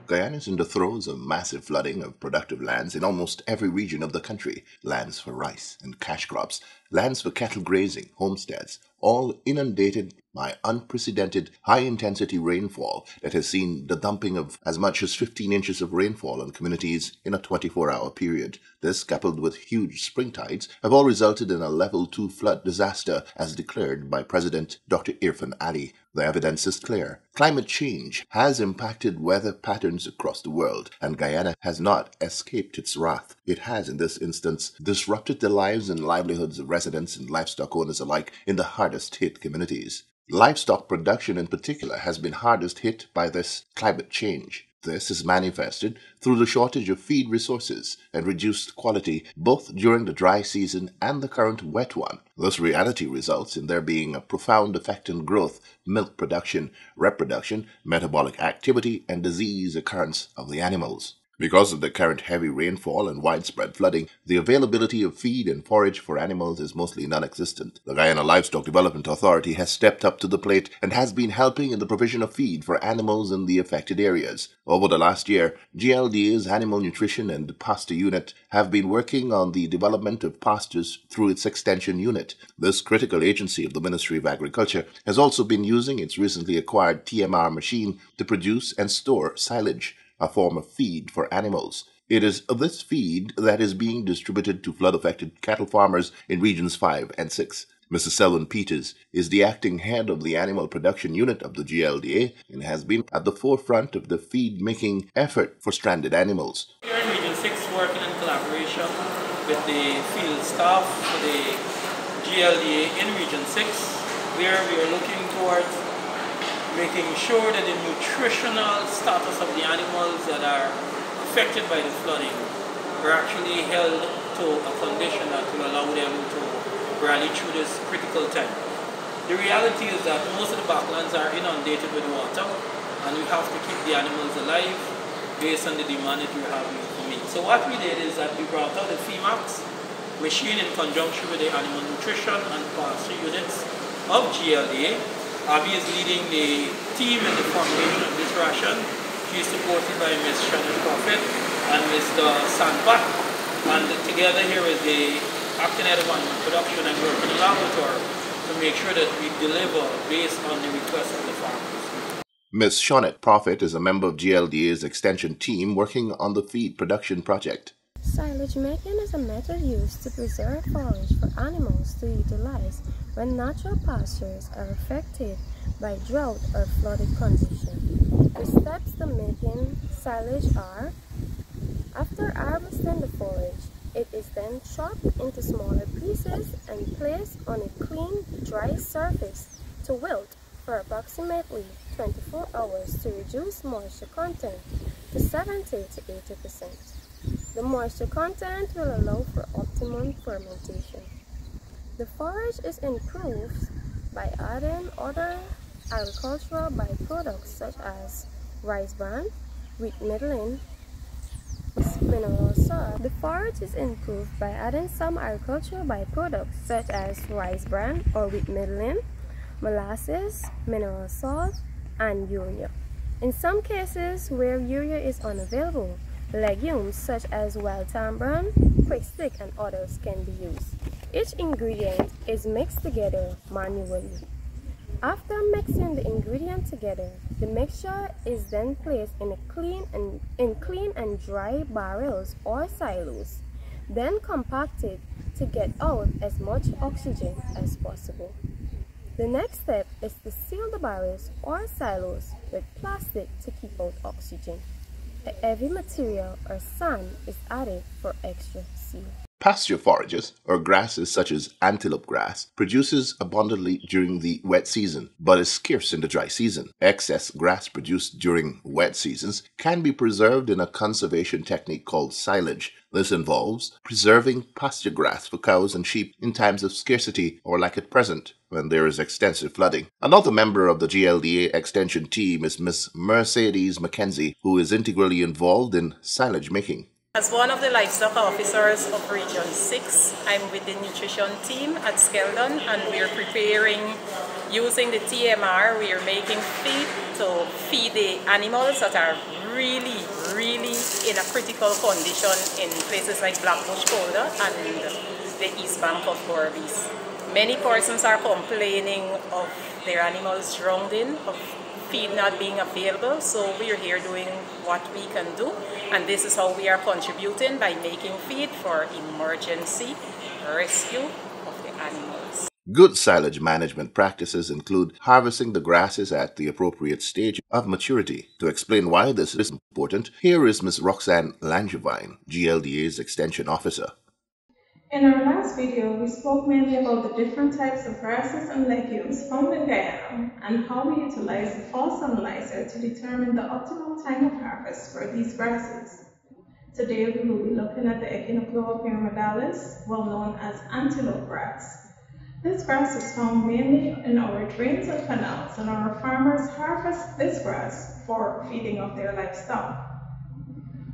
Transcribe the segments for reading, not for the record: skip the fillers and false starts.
Guyana is in the throes of massive flooding of productive lands in almost every region of the country. Lands for rice and cash crops, lands for cattle grazing, homesteads, all inundated by unprecedented high-intensity rainfall that has seen the dumping of as much as 15 inches of rainfall on communities in a 24-hour period. This, coupled with huge spring tides, have all resulted in a level 2 flood disaster as declared by President Dr. Irfan Ali. The evidence is clear. Climate change has impacted weather patterns across the world, and Guyana has not escaped its wrath. It has, in this instance, disrupted the lives and livelihoods of residents and livestock owners alike in the hardest-hit communities. Livestock production in particular has been hardest hit by this climate change. This is manifested through the shortage of feed resources and reduced quality both during the dry season and the current wet one. This reality results in there being a profound effect on growth, milk production, reproduction, metabolic activity, and disease occurrence of the animals. Because of the current heavy rainfall and widespread flooding, the availability of feed and forage for animals is mostly non-existent. The Guyana Livestock Development Authority has stepped up to the plate and has been helping in the provision of feed for animals in the affected areas. Over the last year, GLDA's Animal Nutrition and Pasture Unit have been working on the development of pastures through its extension unit. This critical agency of the Ministry of Agriculture has also been using its recently acquired TMR machine to produce and store silage, a form of feed for animals. It is this feed that is being distributed to flood-affected cattle farmers in Regions 5 and 6. Mrs. Selwyn Peters is the acting head of the Animal Production Unit of the GLDA and has been at the forefront of the feed-making effort for stranded animals. We are in Region 6 working in collaboration with the field staff for the GLDA in Region 6, where we are looking towards making sure that the nutritional status of the animals that are affected by the flooding are actually held to a condition that will allow them to rally through this critical time. The reality is that most of the backlands are inundated with water, and we have to keep the animals alive based on the demand that we are having for meat. So what we did is that we brought out the FEMAX machine in conjunction with the animal nutrition and pasture units of GLDA. Abby is leading the team in the formulation of this ration. She is supported by Ms. Shannon Prophet and Mr. Sanpat. And together here is the acting head of animal production and working along with her to make sure that we deliver based on the request of the farmers. Ms. Shannon Prophet is a member of GLDA's extension team working on the feed production project. Silage making is a method used to preserve forage for animals to utilize when natural pastures are affected by drought or flooded conditions. The steps to making silage are: after harvesting the forage, it is then chopped into smaller pieces and placed on a clean, dry surface to wilt for approximately 24 hours to reduce moisture content to 70 to 80%. The moisture content will allow for optimum fermentation. The forage is improved by adding other agricultural byproducts such as rice bran, wheat middling, mineral salt. The forage is improved by adding some agricultural byproducts such as rice bran or wheat middling, molasses, mineral salt, and urea. In some cases where urea is unavailable, legumes such as wild tambran, quick stick, and others can be used. Each ingredient is mixed together manually. After mixing the ingredient together, the mixture is then placed in clean and dry barrels or silos, then compacted to get out as much oxygen as possible. The next step is to seal the barrels or silos with plastic to keep out oxygen. A heavy material or sand is added for extra seal. Pasture forages, or grasses such as antelope grass, produces abundantly during the wet season, but is scarce in the dry season. Excess grass produced during wet seasons can be preserved in a conservation technique called silage. This involves preserving pasture grass for cows and sheep in times of scarcity or like at present, when there is extensive flooding. Another member of the GLDA extension team is Miss Mercedes McKenzie, who is integrally involved in silage making. As one of the livestock officers of Region 6, I'm with the nutrition team at Glda, and we're preparing Using the TMR, we are making feed to feed the animals that are really, really in a critical condition in places like Blackbush, Glda, and the east bank of Borbis. Many persons are complaining of their animals drowning, of feed not being available, so we are here doing what we can do, and this is how we are contributing by making feed for emergency rescue of the animals. Good silage management practices include harvesting the grasses at the appropriate stage of maturity. To explain why this is important, here is Ms. Roxanne Langevine, GLDA's Extension Officer. In our last video, we spoke mainly about the different types of grasses and legumes found in Guyana and how we utilize the false analyzer to determine the optimal time of harvest for these grasses. Today we will be looking at the Echinoclea pyramidalis, well known as antelope grass. This grass is found mainly in our drains and canals, and our farmers harvest this grass for feeding of their livestock.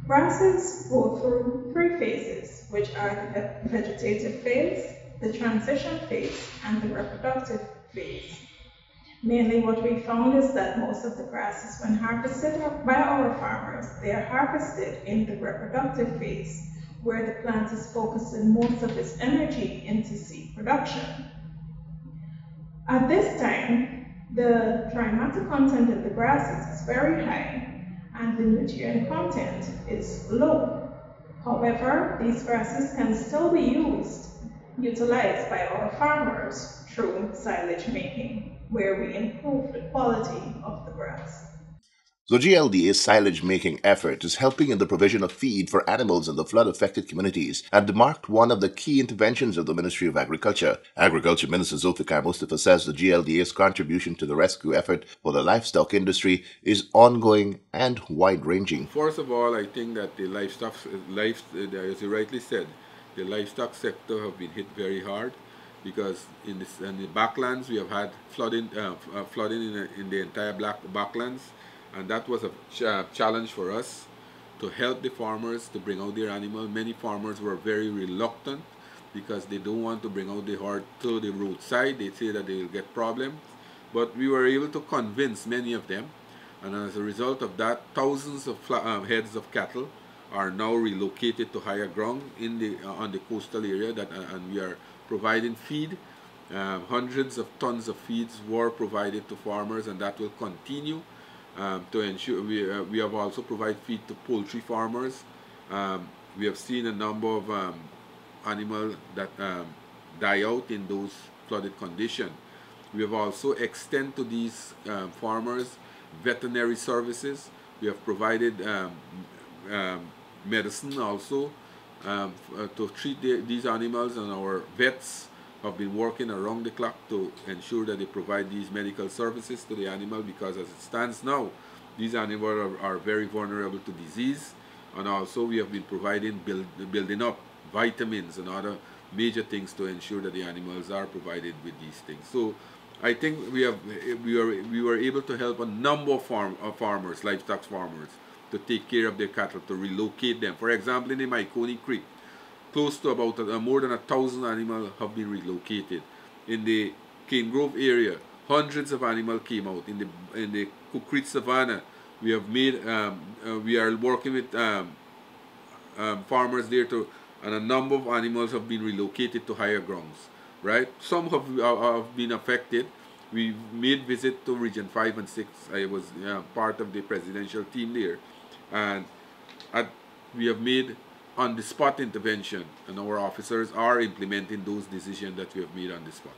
Grasses go through three phases, which are the vegetative phase, the transition phase, and the reproductive phase. Mainly what we found is that most of the grasses, when harvested by our farmers, they are harvested in the reproductive phase, where the plant is focusing most of its energy into seed production. At this time, the dry matter content in the grasses is very high and the nutrient content is low. However, these grasses can still be utilized by our farmers through silage making, where we improve the quality of the grass. So GLDA's silage-making effort is helping in the provision of feed for animals in the flood-affected communities and marked one of the key interventions of the Ministry of Agriculture. Agriculture Minister Zulfikar Mustafa says the GLDA's contribution to the rescue effort for the livestock industry is ongoing and wide-ranging. First of all, I think that the livestock, as you rightly said, the livestock sector have been hit very hard because in the backlands we have had flooding in the entire backlands. And that was a challenge for us to help the farmers to bring out their animal. Many farmers were very reluctant because they don't want to bring out the herd to the roadside. They say that they will get problems. But we were able to convince many of them. And as a result of that, thousands of heads of cattle are now relocated to higher ground on the coastal area, and we are providing feed. Hundreds of tons of feeds were provided to farmers, and that will continue. To ensure we have also provided feed to poultry farmers. We have seen a number of animals that die out in those flooded conditions. We have also extended to these farmers veterinary services. We have provided medicine also to treat these animals, and our vets have been working around the clock to ensure that they provide these medical services to the animal, because as it stands now, these animals are very vulnerable to disease. And also we have been providing building up vitamins and other major things to ensure that the animals are provided with these things. So I think we were able to help a number of farmers, livestock farmers, to take care of their cattle, to relocate them. For example, in the Maikoni Creek, close to about more than 1,000 animals have been relocated. In the Cane Grove area, hundreds of animals came out. In the Kukrit Savannah, we have made we are working with farmers there and a number of animals have been relocated to higher grounds. Right, some have been affected. We made visit to Region 5 and 6. I was part of the presidential team there, and we have made on-the-spot intervention, and our officers are implementing those decisions that we have made on the spot.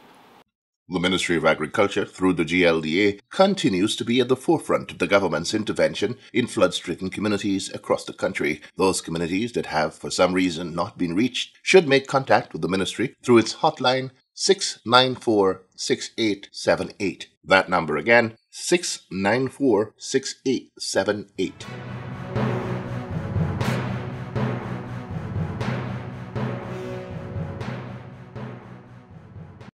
The Ministry of Agriculture, through the GLDA, continues to be at the forefront of the government's intervention in flood-stricken communities across the country. Those communities that have, for some reason, not been reached should make contact with the Ministry through its hotline 694-6878. That number again, 694-6878.